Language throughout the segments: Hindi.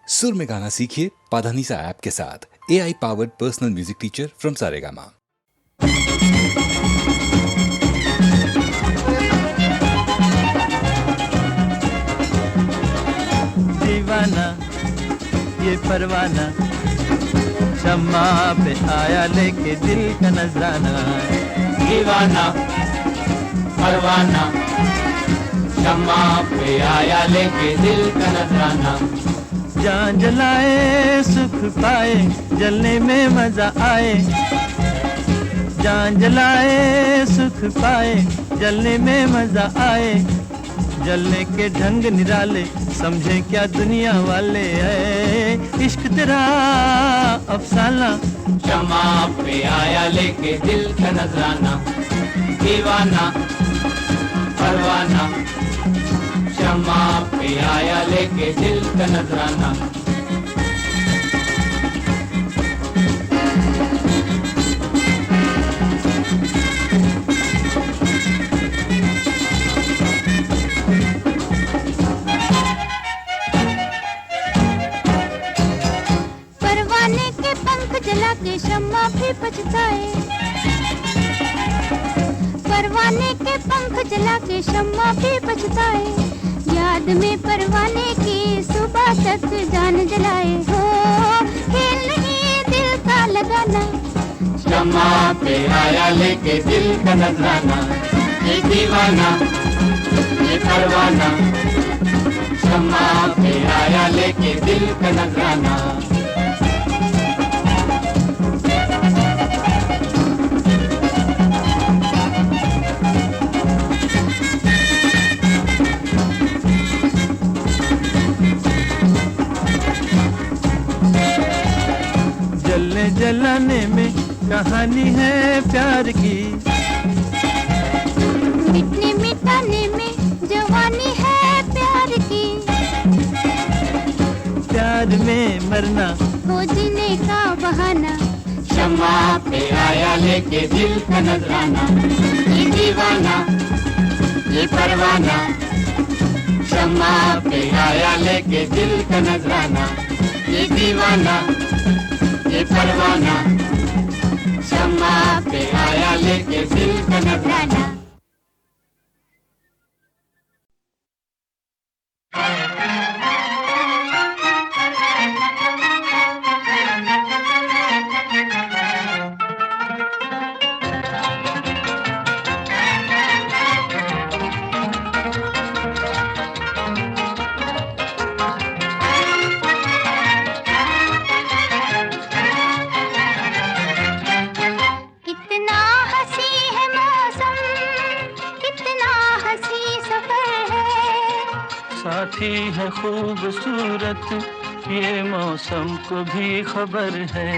सुर में गाना सीखिए पाधानीसा ऐप के साथ। AI powered personal music teacher from Saregama. दीवाना ये परवाना शम्मा पे आया लेके दिल का नजराना। दीवाना परवाना शम्मा पे आया लेके दिल का नजराना। जान जलाए सुख पाए जलने में मजा आए। जान जलाए सुख पाए जलने में मजा आए। जलने के ढंग निराले समझे क्या दुनिया वाले है। इश्क तेरा अफसाना शम्मा पे आया लेके दिल का नजराना। दीवाना परवाना शम्मा पे आया लेके दिल का नजराना। परवाने के पंख जला के शम्मा भी पछताए। परवाने के पंख जला के शम्मा भी पछताए। याद में परवाने की सुबह तक जान जलाए। हो खेल नहीं दिल का लगाना। शम्मा पे आया लेके दिल का नजराना। ये दीवाना ये परवाना शम्मा पे आया लेके दिल का नजराना। जलने जलाने में कहानी है प्यार की। मिटने मिटाने में जवानी है प्यार की। प्यार में मरना हो जीने का बहाना। शम्मा पे आया लेके दिल का नजराना। ये दीवाना ये परवाना शम्मा पे आया लेके दिल का नजराना। ये दीवाना ये परवाना शम्मा पे आया लेके दिल का नजराना। साथी है खूबसूरत ये मौसम को भी खबर है।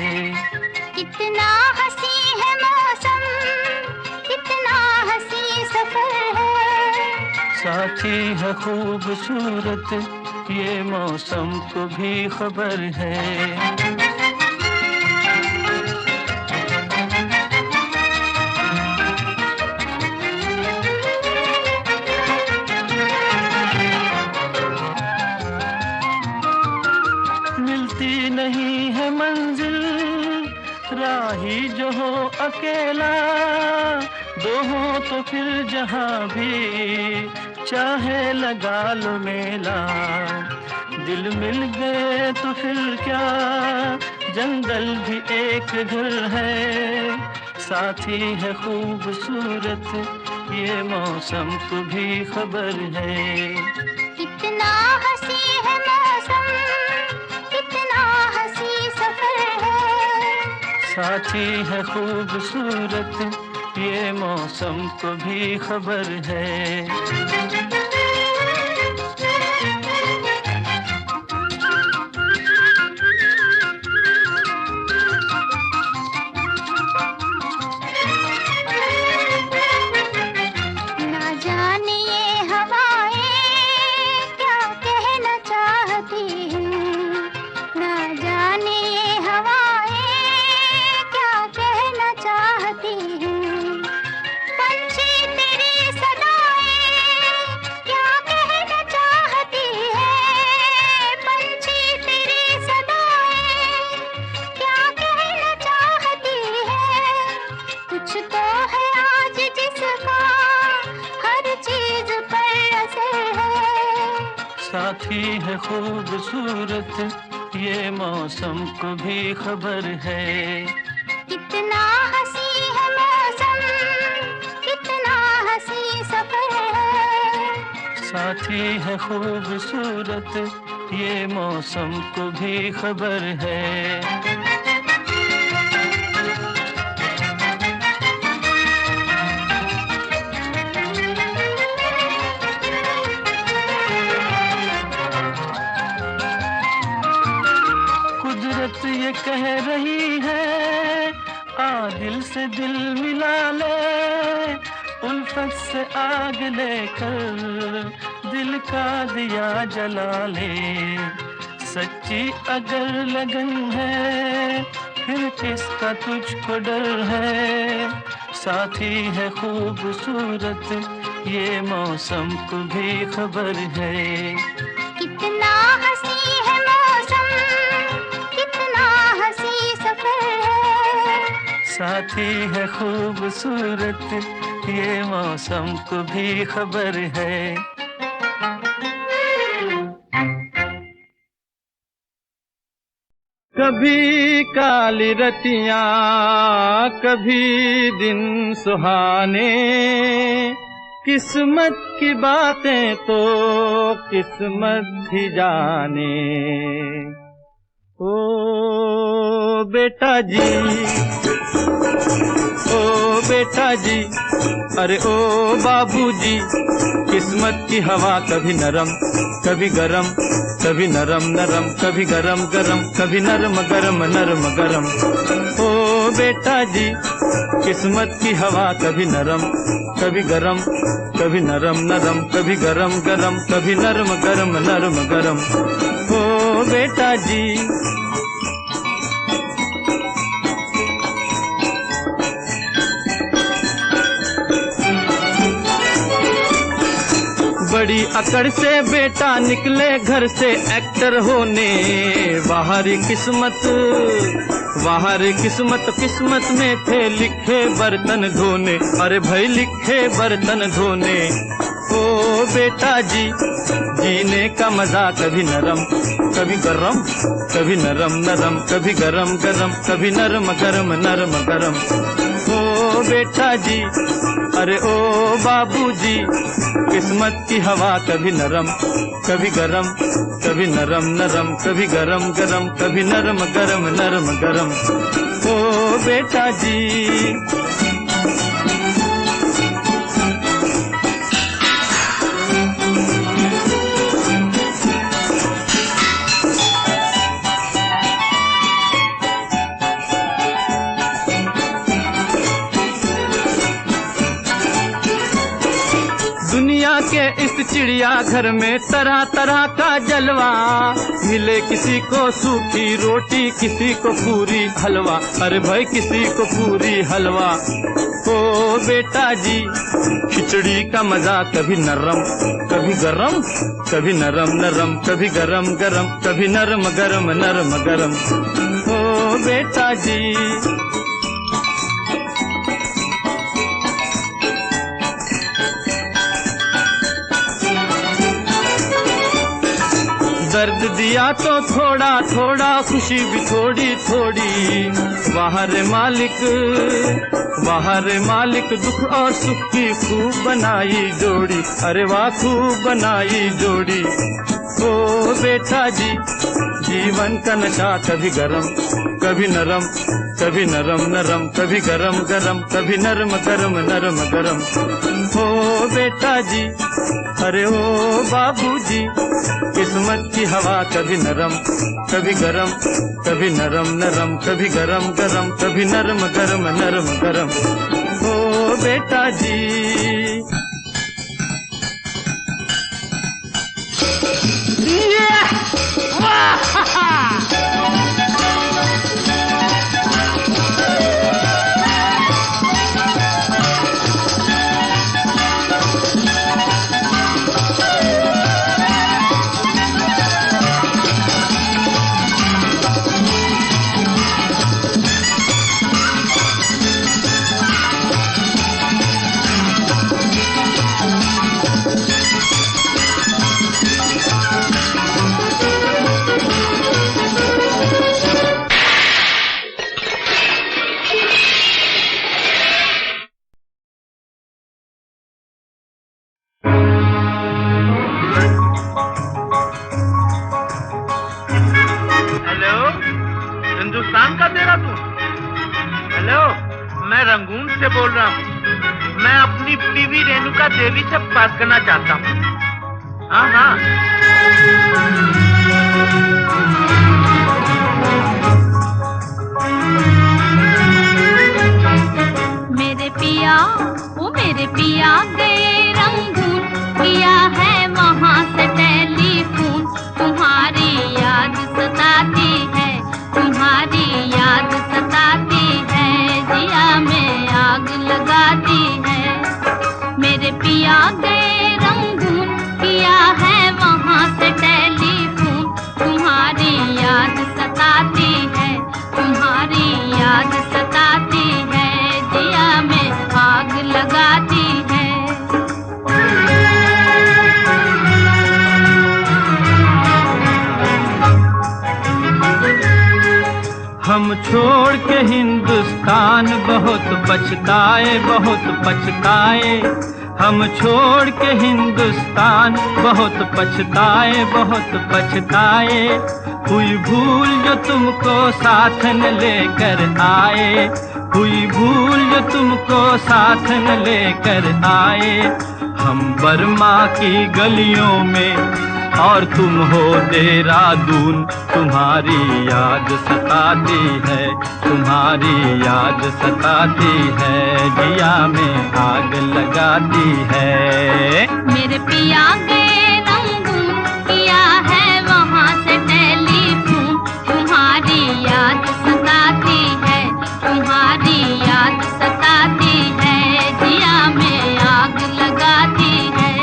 कितना हंसी है मौसम कितना हंसी सफर है। साथी है खूबसूरत ये मौसम को भी खबर है। नहीं है मंजिल राही जो हो अकेला। दो हो तो फिर जहां भी चाहे लगा लो मेला। दिल मिल गए तो फिर क्या जंगल भी एक घर है। साथी है खूबसूरत ये मौसम को भी खबर है। कितना हंसी है मौसम कितना हंसी सफर है। साथी है खूबसूरत ये मौसम को भी खबर है। पंछी तेरी सदाएं साथी है खूबसूरत ये मौसम को भी खबर है। कितना हंसी है मौसम, कितना हंसी सफर है। साथी है खूबसूरत ये मौसम को भी खबर है। कुदरत ये कह रही है आ दिल से दिल मिला ले, उल्फत से आग लेकर दिल का दिया जला ले। सच्ची अगर लगन है फिर किसका तुझको डर है। साथी है खूबसूरत ये मौसम को भी खबर है। कितना हंसी है मौसम, कितना हंसी सफर है। साथी है खूबसूरत ये मौसम को भी खबर है। कभी काली रतियां कभी दिन सुहाने, किस्मत की बातें तो किस्मत ही जाने। ओ बेटा जी, ओ बेटा जी, अरे ओ बाबूजी, किस्मत की हवा कभी नरम कभी गरम, कभी नरम नरम कभी गरम गरम, कभी नरम गरम नरम गरम। ओ बेटा जी, किस्मत की हवा कभी नरम कभी गरम, कभी नरम नरम कभी गरम गरम, कभी नरम गरम नरम गरम। ओ बेटा जी, बड़ी अकड़ से बेटा निकले घर से एक्टर होने। बाहरी किस्मत किस्मत में थे लिखे बर्तन धोने। अरे भाई लिखे बर्तन धोने। ओ बेटा जी, जीने का मजा कभी नरम कभी गरम, कभी नरम नरम कभी गरम गरम, कभी नरम गरम नरम गरम। ओ बेटा जी, अरे ओ बाबूजी, किस्मत की हवा कभी नरम कभी गरम, कभी नरम नरम कभी गरम गरम, कभी नरम गरम नरम गरम। ओ बेटा जी, दुनिया के इस चिड़िया घर में तरह तरह का जलवा। मिले किसी को सूखी रोटी, किसी को पूरी हलवा। अरे भाई किसी को पूरी हलवा। ओ बेटा जी, खिचड़ी का मजा कभी नरम कभी गरम, कभी नरम नरम कभी गरम गरम, कभी नरम गरम नरम गरम। ओ बेटा जी, दर्द दिया तो थोड़ा थोड़ा, खुशी भी थोड़ी थोड़ी। वाह रे मालिक दुख और सुख की खूब बनाई जोड़ी। अरे वाह खूब बनाई जोड़ी। ओ बेटा जी, जीवन का नशा कभी गरम कभी नरम, कभी नरम नरम कभी गरम गरम, कभी नरम गरम नरम गरम। ओ बेटा जी, अरे ओ बाबूजी, किस्मत की हवा कभी नरम कभी गरम, कभी नरम नरम कभी गरम गरम, कभी नरम गरम नरम गरम। ओ बेटा जी, हिंदुस्तान का देहरादून। हेलो, मैं रंगून से बोल रहा हूँ। मैं अपनी बीवी रेणुका देवी से बात करना चाहता हूँ। हाँ हाँ। मेरे पिया, वो मेरे पिया गए रंगून, किया है वहाँ से टेलीफोन। तुम्हारी याद सताती है, तुम्हारी याद सताती है, जिया में आग लगाती है। मेरे पिया गए रंगून, किया है वहाँ से टेलीफोन। तुम्हारी याद सताती है, तुम्हारी याद सताती है, जिया में आग लगाती है। हम छोड़ के हिंदुस्तान बहुत पछताए, बहुत पछताए। हम छोड़ के हिंदुस्तान बहुत पछताए, बहुत पछताए। हुई भूल जो तुमको साथ न लेकर आए, हुई भूल जो तुमको साथ न लेकर आए। हम बर्मा की गलियों में और तुम हो देहरादून। तुम्हारी याद सताती है, तुम्हारी याद सताती है, जिया में आग लगाती है। मेरे पिया गए रंगून, किया है वहाँ से टेलीफोन। तुम्हारी याद सताती है, तुम्हारी याद सताती है, जिया में आग लगाती है।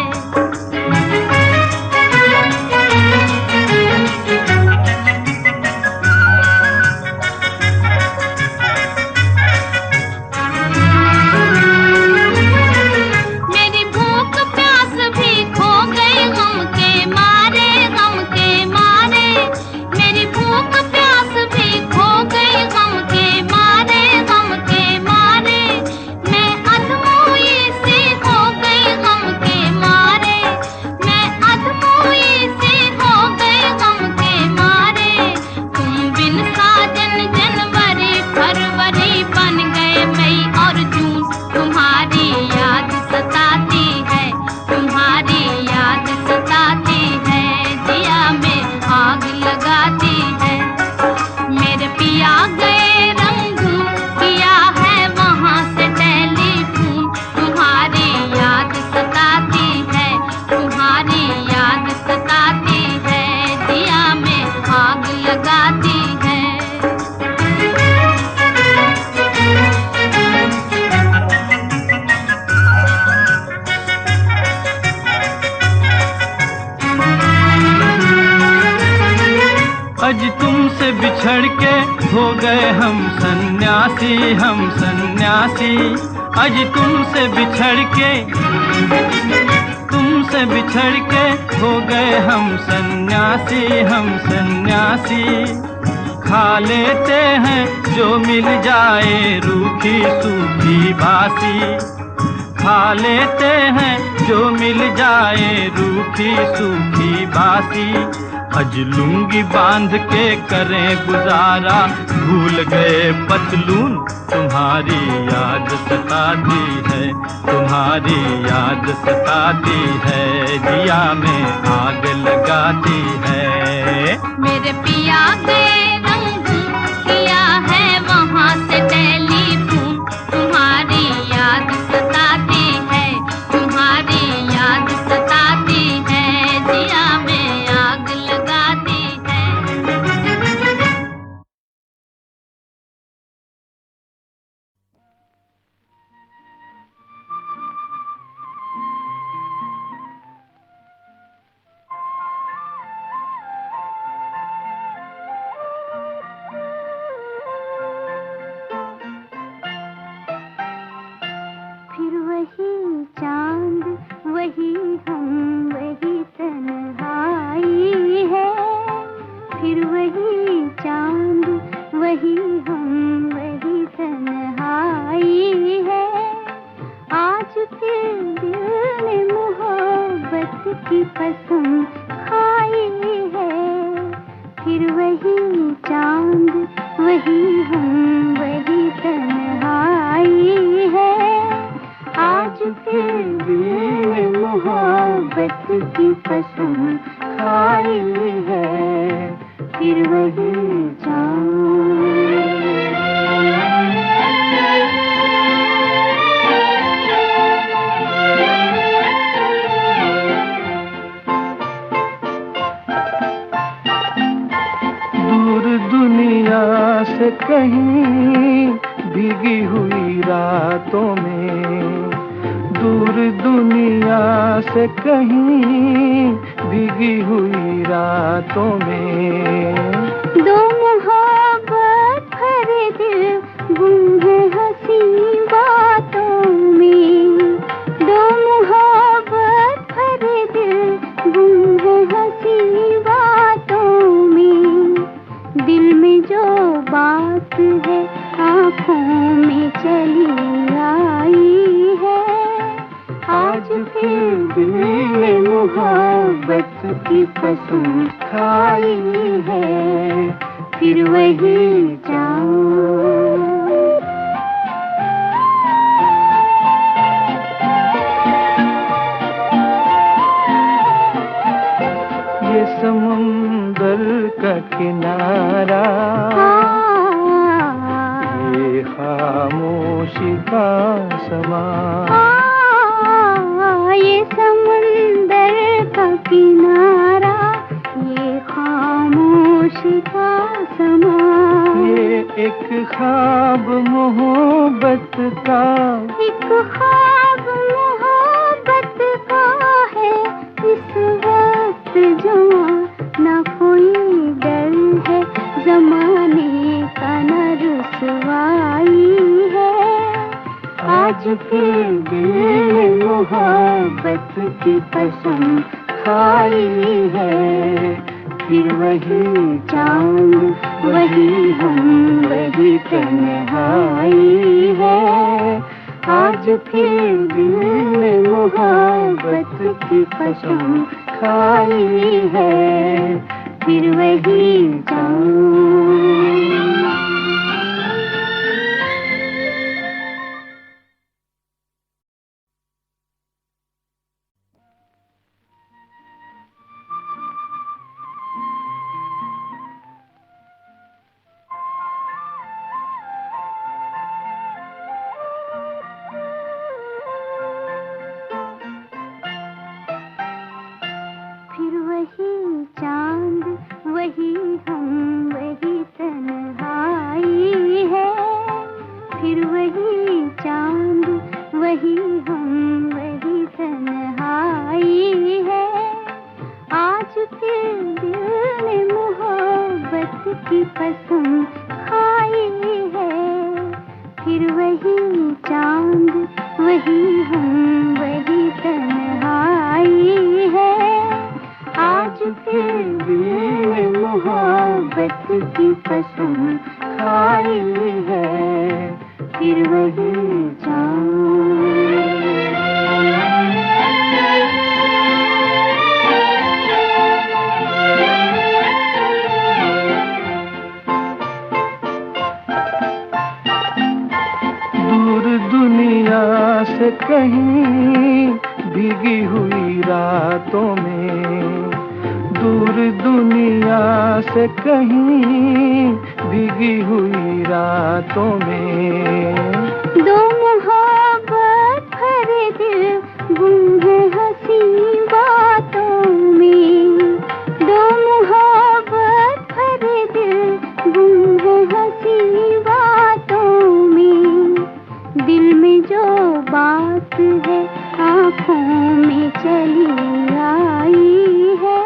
आज तुमसे बिछड़ के हो गए हम सन्यासी, हम सन्यासी। आज तुमसे बिछड़ के हो गए हम सन्यासी, हम सन्यासी। खा लेते हैं जो मिल जाए रूखी सूखी बासी, खा लेते हैं जो मिल जाए रूखी सूखी बासी। आज लुंगी बांध के करें गुजारा, भूल गए पतलून। तुम्हारी याद सताती है, तुम्हारी याद सताती है, जिया में आग लगाती है। मेरे पिया गए रंगून, किया है वहाँ से टेलीफोन। तुम्हारी याद सताती है, तुम्हारी याद सताती है, जिया में आग लगाती है। फिर वही चांद, वही हम, वही तन्हाई है। फिर वही चांद, वही हम, वही तन्हाई है। आज फिर दिल ने मोहब्बत की कसम खाई है। फिर वही चांद वही हम वही तन्हाई है। आज फिर दिल ने मोहब्बत की कसम खाई है, फिर वही चांद। दुनिया से कहीं भीगी हुई रातों में, दूर दुनिया से कहीं भीगी हुई रातों में, दो मोहब्बत भरे दिल गुम है हंसी बातों में, दो मोहब्बत भरे दिल गुम है हंसी बातों में। दिल में जो बात है आँखों में चली आई है, आज फिर दिल ने मोहब्बत की कसम खाई है, फिर वही चांद। ये समुंदर का किनारा, ये खामोशी का समा, ये समुंदर का किनारा, ये खामोशी का समा, ये एक ख्वाब मोहब्बत का, एक ख्वाब मोहब्बत का है। इस वक्त जवां ना कोई डर है, जमाने का न रुसवाई है। आज फिर दिल ने मोहब्बत की कसम खाई है, फिर वही चांद वही हम वही तन्हाई है। आज फिर दिल ने मोहब्बत की कसम खाई है, फिर वही चांद। फिर वही चांद वही हम वही तन्हाई है, फिर वही चांद वही हम वही तन्हाई है। आज फिर दिल ने मोहब्बत की कसम खाई है, फिर वही चांद वही हम वही तन्हाई है। आज फिर दिल ने मोहब्बत की कसम खाई है, फिर वही चांद। दूर दुनिया से कहीं भीगी हुई रातों में, दूर दुनिया से कहीं भीगी हुई रातों में, दो मोहब्बत भरे दिल गुम है हंसी बातों में, दो मोहब्बत भरे दिल गुम है हंसी बातों में। दिल में जो बात है आँखों में चली आई है,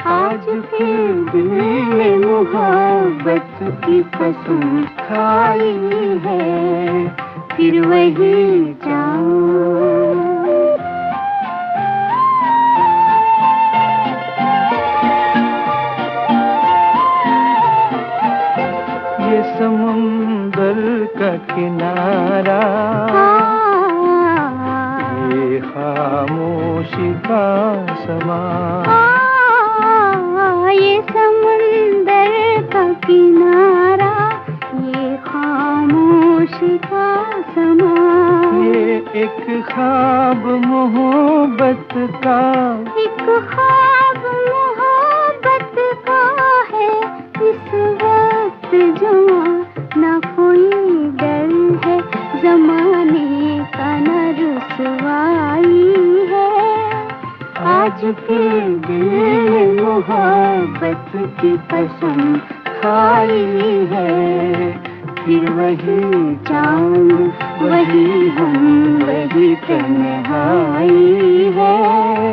आज फिर दिल ने मोहब्बत की कसम खाई है, फिर वही चांद। ये समुंदर का किनारा, ये खामोशी का समा, ये समुंदर एक ख्वाब मोहब्बत का, एक ख्वाब मोहब्बत का है इस वक्त जवां ना कोई डर है, जमाने का न रुसवाई है। आज फिर दिल ने मोहब्बत की कसम खाई है, फिर वही चांद वही हम वही तन्हाई है।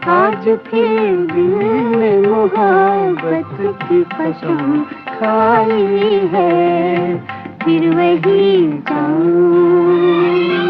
आज फिर दिल ने मोहब्बत की कसम खाई है, फिर वही चांद